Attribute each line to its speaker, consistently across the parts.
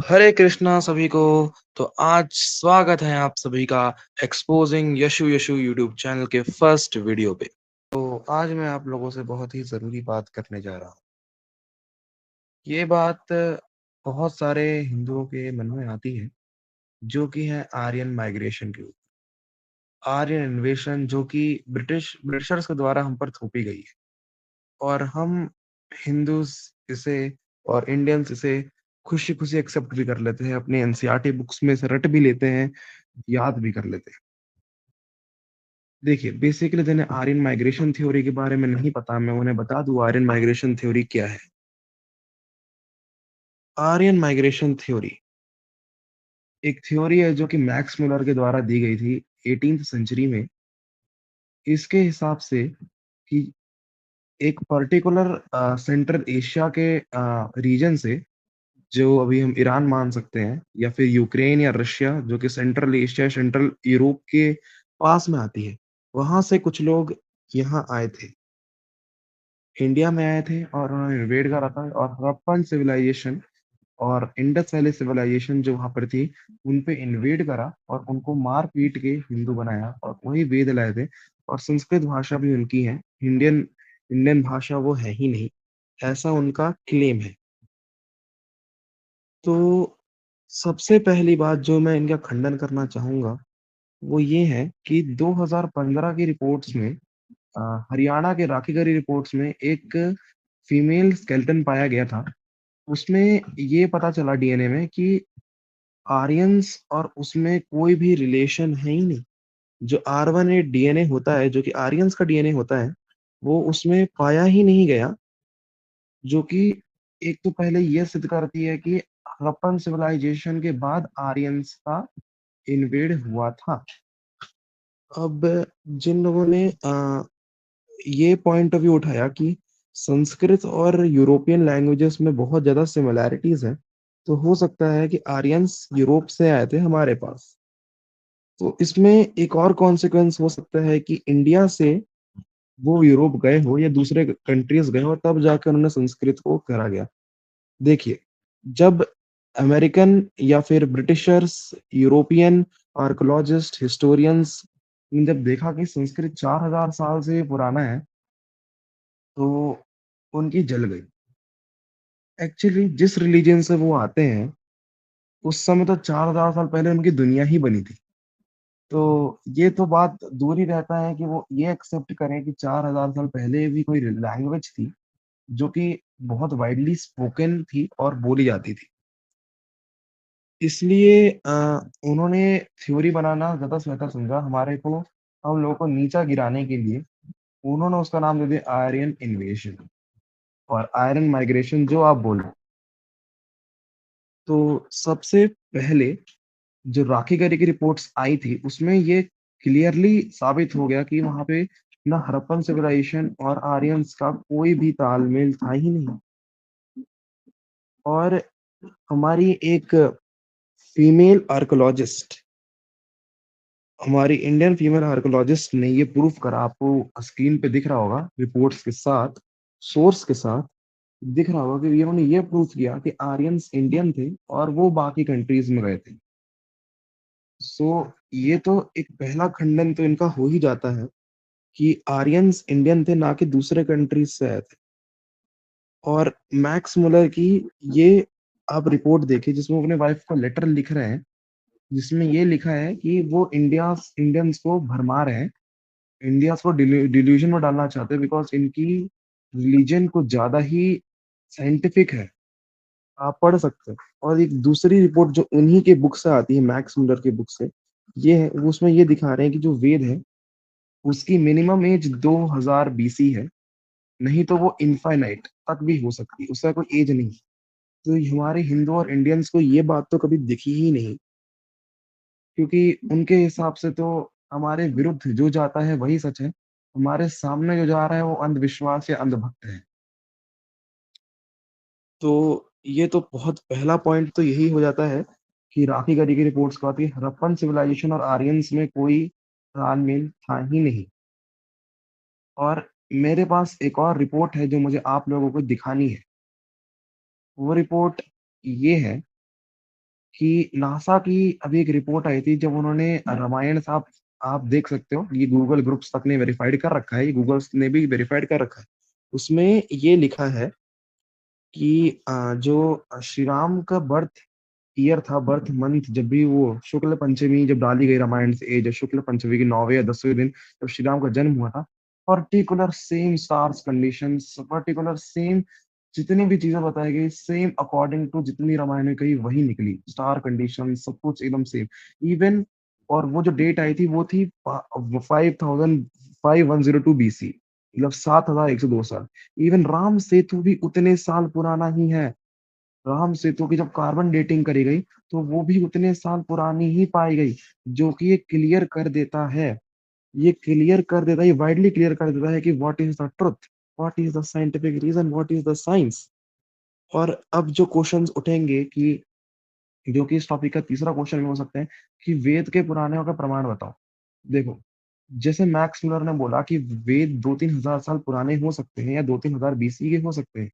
Speaker 1: हरे कृष्णा सभी को। तो आज स्वागत है आप सभी का exposing Yashu Yashu YouTube channel के फर्स्ट वीडियो पे। तो आज मैं आप लोगों से बहुत ही ज़रूरी बात करने जा रहा हूँ। ये बात बहुत सारे हिंदुओं के मन में आती है, जो कि है आर्यन माइग्रेशन के ऊपर। आर्यन इन्वेशन जो कि ब्रिटिशर्स के द्वारा हम पर थोपी गई है और हम हिंदूज़ इसे और इंडियंस इसे खुशी-खुशी एक्सेप्ट भी कर लेते हैं, अपनी एनसीईआरटी बुक्स में से रट भी लेते हैं, याद भी कर लेते हैं। देखिए, बेसिकली जिन्हें आर्यन माइग्रेशन थ्योरी के बारे में नहीं पता, मैं उन्हें बता दूँ आर्यन माइग्रेशन थ्योरी क्या है। आर्यन माइग्रेशन थ्योरी एक थ्योरी है जो कि मैक्स मुलर के द्वारा दी गई थी 18th सेंचुरी में। इसके हिसाब से कि एक पर्टिकुलर सेंट्रल एशिया के रीजन से, जो अभी हम ईरान मान सकते हैं या फिर यूक्रेन या रशिया जो कि सेंट्रल एशिया, सेंट्रल यूरोप के पास में आती है, वहाँ से कुछ लोग यहाँ आए थे। इंडिया में आए थे और उन्होंने इन्वेड करा था और हड़प्पन सिविलाइजेशन और इंडस वैली सिविलाइजेशन जो वहाँ पर थी, उन पे इन्वेड करा और उनको मार-पीट के हिंदू बनाया और वही वेद लाए थे और संस्कृत भाषा भी उनकी है। इंडियन इंडियन भाषा वो है ही नहीं, ऐसा उनका क्लेम है। तो सबसे पहली बात जो मैं इनका खंडन करना चाहूँगा, वो ये है कि 2015 की रिपोर्ट्स में अ, हरियाणा के राखीगढ़ी रिपोर्ट्स में एक फीमेल स्केलेटन पाया गया था। उसमें ये पता चला डीएनए में कि आर्यन्स और उसमें कोई भी रिलेशन है ही नहीं। जो R1A डीएनए होता है, जो कि आर्यन्स का डीएनए होता है, वो उसमें पाया ही नहीं गया, जो कि एक तो पहले ये सिद्ध करती है कि हड़प्पन सिविलाइजेशन के बाद आर्यन्स का इन्वेड हुआ था। अब जिन लोगों ने ये पॉइंट ऑफ व्यू उठाया कि संस्कृत और यूरोपियन लैंग्वेजेस में बहुत ज़्यादा सिमिलैरिटीज़ हैं, तो हो सकता है कि आर्यन्स यूरोप से आए थे हमारे पास। तो इसमें एक और कॉन्सिक्वेंस हो सकता है कि इंडिया से वो यूरोप गए हो या दूसरे कंट्रीज़ गए हो, तब जाके उन्होंने संस्कृत को करा गया। देखिए, जब अमेरिकन या फिर ब्रिटिशर्स, यूरोपियन आर्कियोलॉजिस्ट, हिस्टोरियंस ने जब देखा कि संस्कृत 4000 साल से पुराना है, तो उनकी जल गई। एक्चुअली जिस रिलीजन से वो आते हैं, उस समय तो 4000 साल पहले उनकी दुनिया ही बनी थी। तो ये तो बात दूर ही रहता है कि वो ये एक्सेप्ट करें कि 4000 साल पहले भी कोई लैंग्वेज थी, जो कि बहुत वाइडली स्पोकन थी और बोली जाती थी। इसलिए उन्होंने थ्योरी बनाना ज़्यादा बेहतर समझा हमारे को, हम लोगों को नीचा गिराने के लिए। उन्होंने उसका नाम दे दिया आर्यन इन्वेशन और आयरन माइग्रेशन जो आप बोल रहे हो। तो सबसे पहले जो राखी गढ़ी की रिपोर्ट्स आई थी, उसमें ये क्लियरली साबित हो गया कि वहाँ पे ना हड़प्पन सिविलाइजेशन और आर्यन्स का कोई भी तालमेल था ही नहीं। और हमारी एक फीमेल आर्कियोलॉजिस्ट, हमारी इंडियन फीमेल आर्कियोलॉजिस्ट ने ये प्रूफ करा, आपको स्क्रीन पे दिख रहा होगा रिपोर्ट्स के साथ, सोर्स के साथ दिख रहा होगा कि ये उन्होंने ये प्रूफ किया कि आर्यन्स इंडियन थे और वो बाकी कंट्रीज में गए थे। सो ये तो एक पहला खंडन तो इनका हो ही जाता है कि आर्यन्स इंडियन थे, ना कि दूसरे कंट्रीज से आए थे। और मैक्स मुलर की ये आप रिपोर्ट देखिए, जिसमें वो अपने वाइफ को लेटर लिख रहे हैं, जिसमें ये लिखा है कि वो इंडियंस को भरमा रहे हैं, इंडियाज़ को डिल्यूजन में डालना चाहते हैं, बिकॉज़ इनकी रिलीजन कुछ ज़्यादा ही साइंटिफिक है। आप पढ़ सकते हैं। और एक दूसरी रिपोर्ट जो उन्हीं के बुक से आती है, मैक्स मुलर के बुक से, ये है, उसमें ये दिखा रहे हैं कि जो वेद है, उसकी मिनिमम एज 2000 बीसी है, नहीं तो वो इनफाइनाइट तक भी हो सकती है, उसका कोई एज नहीं। तो हमारे हिंदू और इंडियंस को ये बात तो कभी दिखी ही नहीं, क्योंकि उनके हिसाब से तो हमारे विरुद्ध जो जाता है वही सच है, हमारे सामने जो जा रहा है वो अंधविश्वास या अंधभक्त है। तो ये तो बहुत पहला पॉइंट तो यही हो जाता है कि राखी गढ़ी की रिपोर्ट्स कहती है हड़प्पन सिविलाइजेशन और आर्यंस में कोई तालमेल था ही नहीं। और मेरे पास एक और रिपोर्ट है जो मुझे आप लोगों को दिखानी है। वो रिपोर्ट ये है कि नासा की अभी एक रिपोर्ट आई थी जब उन्होंने रामायण साहब आप देख सकते हो, ये गूगल ग्रुप्स तक ने वेरिफाइड कर रखा है, ये गूगल ने भी वेरिफाइड कर रखा है। उसमें ये लिखा है कि जो श्री राम का बर्थ ईयर था, बर्थ मंथ जब भी वो शुक्ल पंचमी जब डाली गई रामायण से, जब शुक्ल पंचमी के 9वें या 10वें दिन जब श्री राम का जन्म हुआ था, particular same stars conditions, particular same जितनी भी चीजें बताई गई, सेम अकॉर्डिंग टू जितनी रामायण में कही वही निकली। स्टार कंडीशन सब कुछ एकदम सेम। इवन और वो जो डेट आई थी वो थी 5102 BC, मतलब 7102 साल। इवन राम सेतु भी उतने साल पुराना ही है। राम सेतु की जब कार्बन डेटिंग करी गई तो वो भी उतने साल पुरानी ही पाई गई, जो कि ये क्लियर कर देता है, ये क्लियर कर देता है, ये वाइडली क्लियर कर देता है कि what is the truth, what is the scientific reason, what is the science. और अब जो क्वेश्चंस उठेंगे कि जो कि इस टॉपिक का तीसरा क्वेश्चन हो सकता है कि वेद के पुराने हों का प्रमाण बताओ। देखो, जैसे मैक्स मुलर ने बोला कि वेद 2-3 हज़ार साल पुराने हो सकते हैं या 2-3 हज़ार बीसी के हो सकते हैं।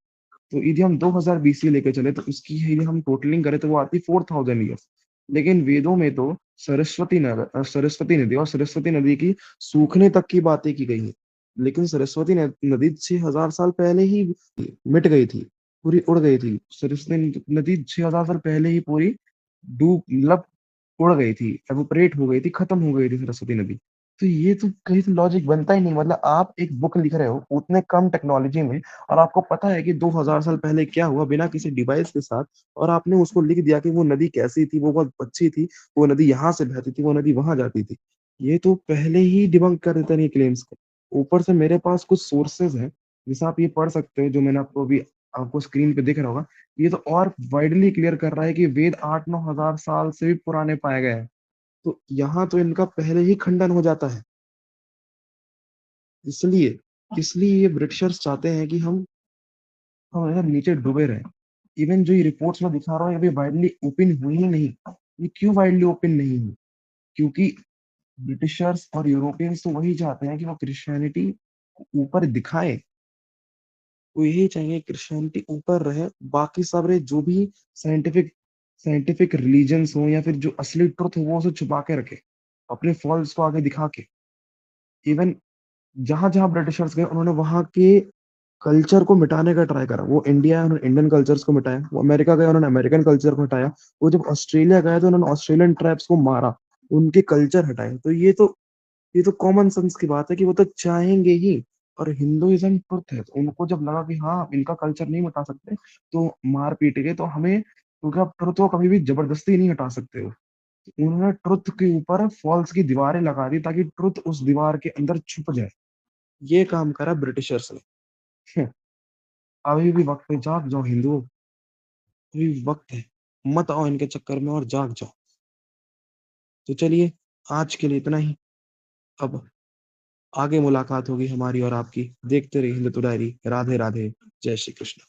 Speaker 1: तो यदि हम 2000 बीसी लेके चले तो उसकी यदि हम टोटलिंग करें तो वो आती 4000 ईयर्स। लेकिन वेदों में तो सरस्वती नदी और सरस्वती नदी की सूखने तक की बातें की गई हैं। लेकिन सरस्वती नदी 6000 साल पहले ही मिट गई थी, पूरी उड़ गई थी। सरस्वती नदी 6000 साल पहले ही पूरी डूब मतलब उड़ गई थी, एवोपरेट हो गई थी, खत्म हो गई थी सरस्वती नदी। तो ये तो कहीं से लॉजिक बनता ही नहीं। मतलब आप एक बुक लिख रहे हो उतने कम टेक्नोलॉजी में और आपको पता है कि 2000 साल पहले क्या हुआ बिना किसी डिवाइस के साथ, और आपने उसको लिख दिया कि वो नदी कैसी थी, वो बहुत अच्छी थी, वो नदी यहाँ से बहती थी, वो नदी वहाँ जाती थी। ये तो पहले ही डिबंक कर देता है ये क्लेम्स को। ऊपर से मेरे पास कुछ सोर्सेज़ हैं, जिसे आप ये पढ़ सकते हो, जो मैंने आपको अभी आपको स्क्रीन पे दिख रहा होगा। ये तो और वाइडली क्लियर कर रहा है कि वेद 8-9 हज़ार साल से भी पुराने पाए गए हैं। तो यहाँ तो इनका पहले ही खंडन हो जाता है। इसलिए इसलिए ये ब्रिटिशर्स चाहते हैं कि हम अगर नीचे डूबे रहें। इवन जो ये रिपोर्ट्स मैं दिखा रहा हूँ, ये अभी वाइडली ओपन हुई ही नहीं। ये क्यों वाइडली ओपन नहीं हुई? क्योंकि ब्रिटिशर्स और यूरोपियंस तो वही चाहते हैं कि वो क्रिश्चियनिटी ऊपर दिखाएँ। वो यही चाहेंगे क्रिश्चियनिटी ऊपर रहे, बाकी सारे जो भी साइंटिफिक साइंटिफिक रिलीजन्स हों या फिर जो असली ट्रुथ हो वो उसे छुपा के रखे, अपने फॉल्स को आगे दिखा के। इवन जहाँ-जहाँ ब्रिटिशर्स गए उन्होंने वहाँ के कल्चर को मिटाने का ट्राई करा। वो इंडिया आए उन्होंने इंडियन कल्चर्स को मिटाया, वो अमेरिका गए उन्होंने अमेरिकन कल्चर को हटाया, वो जब ऑस्ट्रेलिया गए तो उन्होंने ऑस्ट्रेलियन ट्राइब्स को मारा, उनके कल्चर हटाए। तो ये तो कॉमन सेंस की बात है कि वो तो चाहेंगे ही। और हिंदुइज़्म ट्रुथ है, तो उनको जब लगा कि हाँ, इनका कल्चर नहीं मिटा सकते, तो मार पीट के तो हमें, क्योंकि आप ट्रुथ को कभी भी ज़बरदस्ती नहीं हटा सकते हो। उन्होंने ट्रुथ के ऊपर फॉल्स की दीवारें लगा दी ताकि ट्रुथ उस दीवार के अंदर छुप जाए। ये काम करा ब्रिटिशर्स ने। अभी भी वक़्त है, जाग जाओ हिंदुओं, अभी भी वक़्त है। मत आओ इनके चक्कर में और जाग जाओ। तो चलिए, आज के लिए इतना ही। अब आगे मुलाकात होगी हमारी और आपकी। देखते रहिए हिंदुत्व डायरी। राधे, राधे। जय श्री कृष्ण।